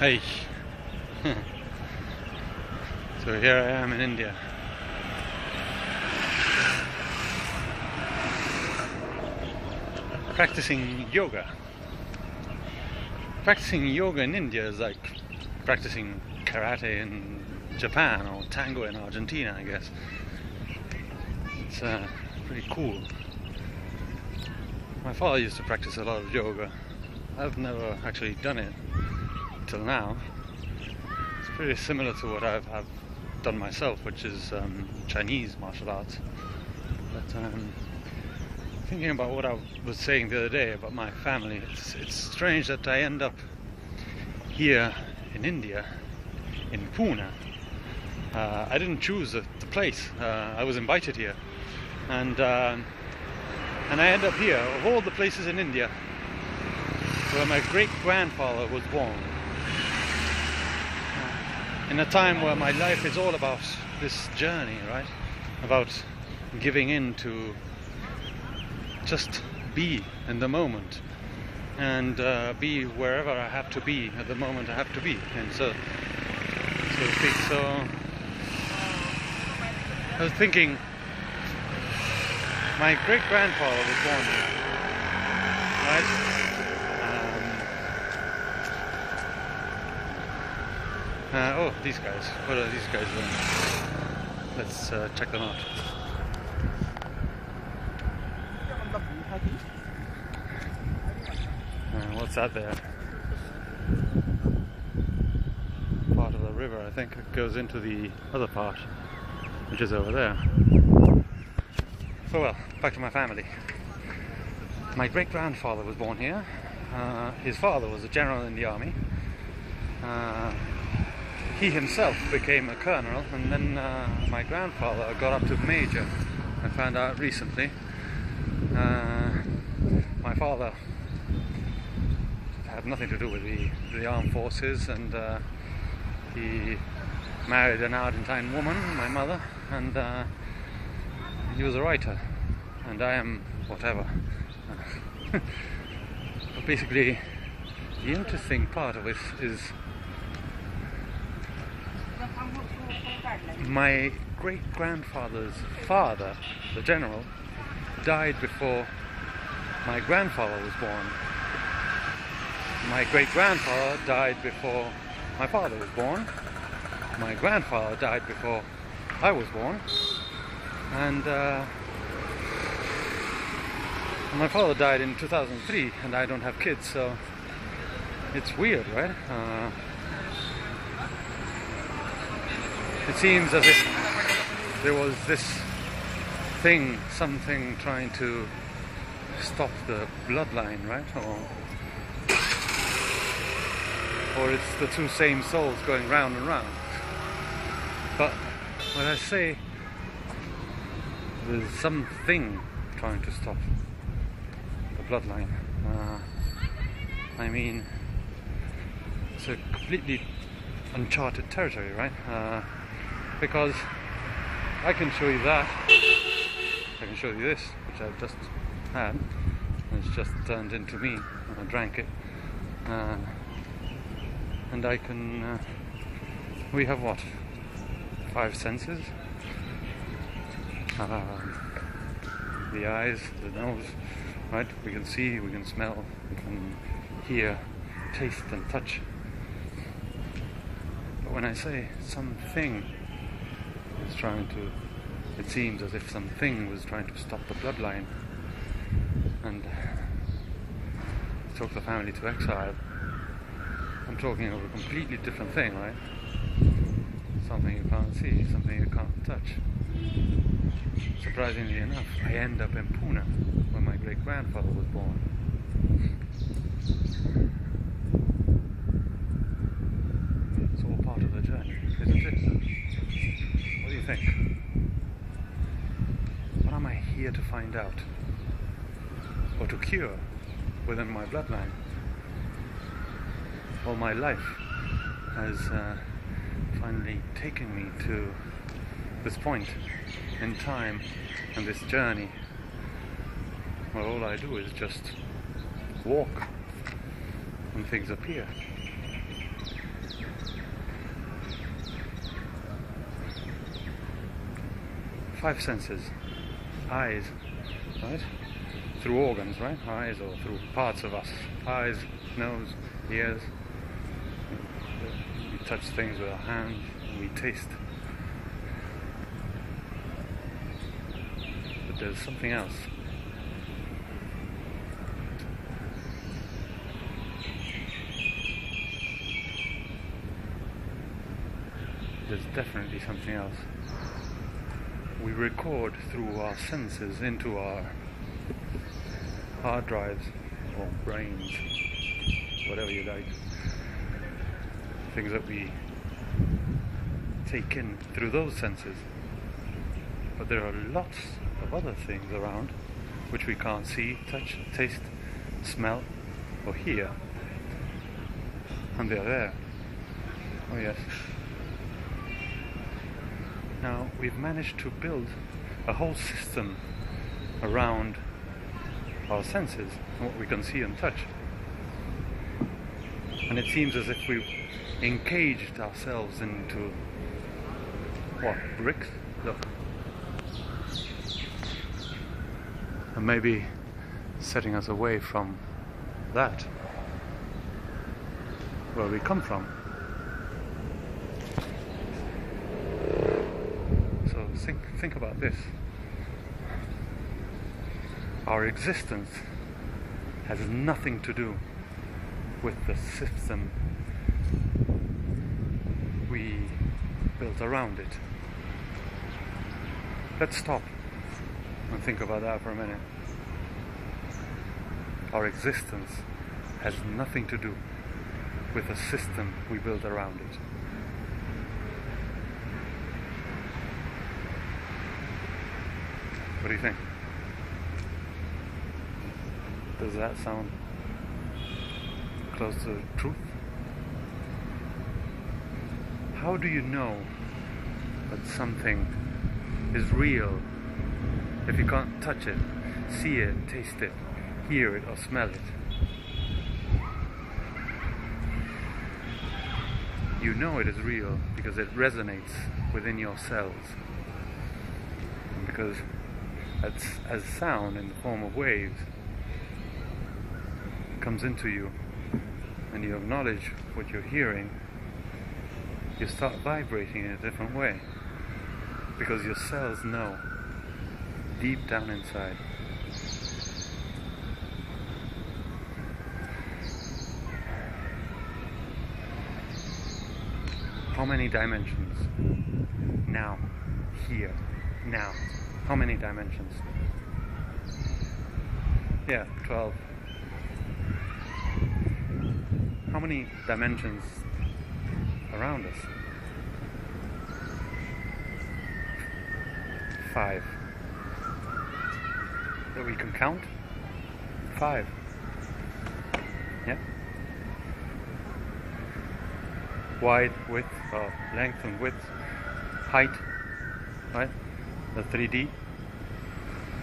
Hey. So here I am in India. Practicing yoga. Practicing yoga in India is like practicing karate in Japan or tango in Argentina, I guess. It's pretty cool. My father used to practice a lot of yoga. I've never actually done it till now. It's pretty similar to what I've done myself, which is Chinese martial arts. But thinking about what I was saying the other day about my family, it's strange that I end up here in India, in Pune. I didn't choose the place. I was invited here, and I end up here, of all the places in India, where my great-grandfather was born. In a time where my life is all about this journey, right? About giving in to just be in the moment and be wherever I have to be at the moment I have to be, and so to speak. So I was thinking, my great-grandfather was born here, right? Oh, these guys. What are these guys doing? Let's check them out. What's that there? Part of the river, I think. It goes into the other part, which is over there. So well, back to my family. My great-grandfather was born here. His father was a general in the army. He himself became a colonel, and then my grandfather got up to major. I found out recently. My father had nothing to do with the armed forces, and he married an Argentine woman, my mother, and he was a writer, and I am whatever. But basically, the interesting part of it is my great-grandfather's father, the general, died before my grandfather was born. My great-grandfather died before my father was born. My grandfather died before I was born. And my father died in 2003, and I don't have kids, so it's weird, right? It seems as if there was this thing, something trying to stop the bloodline, right? Or it's the two same souls going round and round. But when I say there's something trying to stop the bloodline, I mean, it's a completely uncharted territory, right? Because I can show you that, I can show you this, which I've just had, and it's just turned into me, and I drank it, and I can, we have what, 5 senses? The eyes, the nose, right? We can see, we can smell, we can hear, taste and touch. But when I say something is trying to, it seems as if something was trying to stop the bloodline and took the family to exile. I'm talking of a completely different thing, right? Something you can't see, something you can't touch. Surprisingly enough, I end up in Pune, where my great-grandfather was born. It's all part of the journey, isn't it? What do you think? What am I here to find out? Or to cure within my bloodline? All my life has finally taken me to this point in time and this journey where all I do is just walk and things appear. 5 senses. Eyes, right? Through organs, right? Eyes, or through parts of us. Eyes, nose, ears. We touch things with our hands, and we taste. But there's something else. There's definitely something else. We record through our senses into our hard drives or brains, whatever you like. Things that we take in through those senses. But there are lots of other things around which we can't see, touch, taste, smell, or hear. And they're there. Oh yes. Now, we've managed to build a whole system around our senses and what we can see and touch. And it seems as if we've encaged ourselves into, what, bricks? Look. And maybe setting us away from that, where we come from. So think about this. Our existence has nothing to do with the system we built around it. Let's stop and think about that for a minute. Our existence has nothing to do with the system we built around it. What do you think? Does that sound close to the truth? How do you know that something is real if you can't touch it, see it, taste it, hear it, or smell it? You know it is real because it resonates within your cells. And because as sound in the form of waves comes into you and you acknowledge what you're hearing, you start vibrating in a different way because your cells know deep down inside. How many dimensions? Now, here, now. How many dimensions? Yeah, 12. How many dimensions around us? 5. That we can count? 5. Yep. Wide, width, length and width, height, right? The 3D.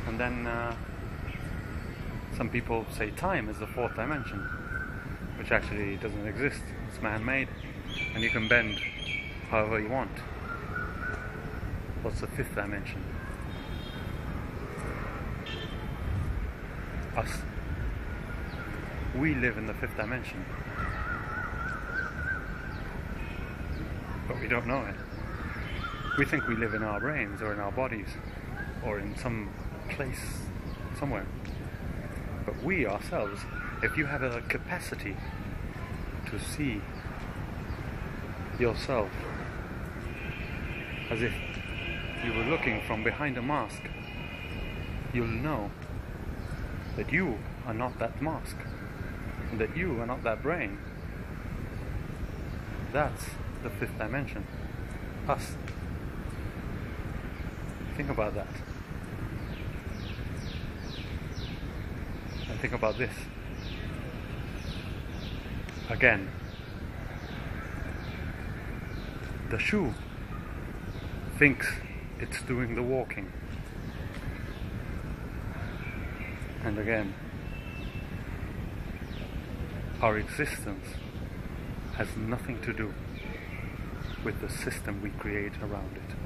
And then some people say time is the 4th dimension, which actually doesn't exist. It's man-made, and you can bend however you want. What's the 5th dimension? Us. We live in the 5th dimension, but we don't know it. We think we live in our brains or in our bodies or in some place somewhere. But we ourselves, if you have a capacity to see yourself as if you were looking from behind a mask, you'll know that you are not that mask, and that you are not that brain. That's the 5th dimension. Us. Think about that. And think about this. Again. The shoe thinks it's doing the walking. And again, our existence has nothing to do with the system we create around it.